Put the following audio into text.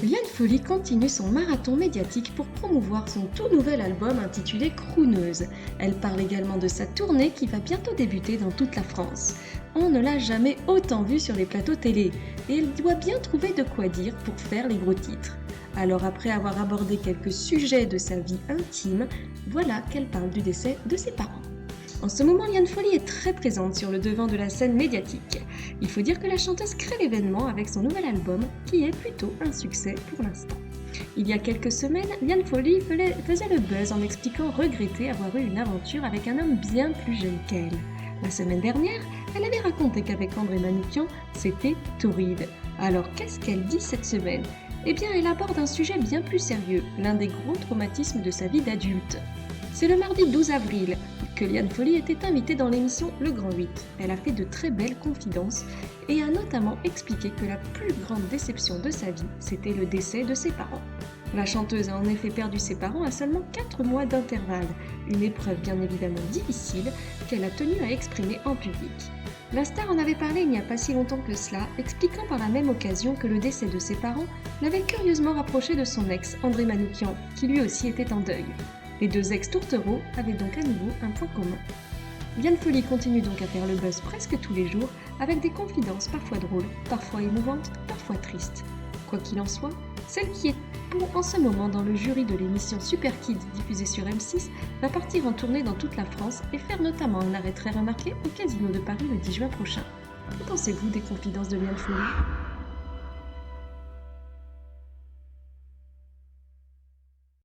Liane Folly continue son marathon médiatique pour promouvoir son tout nouvel album intitulé Crooneuse. Elle parle également de sa tournée qui va bientôt débuter dans toute la France. On ne l'a jamais autant vue sur les plateaux télé et elle doit bien trouver de quoi dire pour faire les gros titres. Alors après avoir abordé quelques sujets de sa vie intime, voilà qu'elle parle du décès de ses parents. En ce moment, Liane Folly est très présente sur le devant de la scène médiatique. Il faut dire que la chanteuse crée l'événement avec son nouvel album, qui est plutôt un succès pour l'instant. Il y a quelques semaines, Liane Folly faisait le buzz en expliquant regretter avoir eu une aventure avec un homme bien plus jeune qu'elle. La semaine dernière, elle avait raconté qu'avec André Manoukian, c'était torride. Alors qu'est-ce qu'elle dit cette semaine ? Eh bien, elle aborde un sujet bien plus sérieux, l'un des gros traumatismes de sa vie d'adulte. C'est le mardi 12 avril que Liane Folly était invitée dans l'émission Le Grand 8. Elle a fait de très belles confidences et a notamment expliqué que la plus grande déception de sa vie, c'était le décès de ses parents. La chanteuse a en effet perdu ses parents à seulement 4 mois d'intervalle, une épreuve bien évidemment difficile qu'elle a tenu à exprimer en public. La star en avait parlé il n'y a pas si longtemps que cela, expliquant par la même occasion que le décès de ses parents l'avait curieusement rapproché de son ex, André Manoukian, qui lui aussi était en deuil. Les deux ex-tourtereaux avaient donc à nouveau un point commun. Liane Folly continue donc à faire le buzz presque tous les jours, avec des confidences parfois drôles, parfois émouvantes, parfois tristes. Quoi qu'il en soit, celle qui est en ce moment dans le jury de l'émission Super Kids diffusée sur M6 va partir en tournée dans toute la France et faire notamment un arrêt très remarqué au Casino de Paris le 10 juin prochain. Que pensez-vous des confidences de Liane Folly ?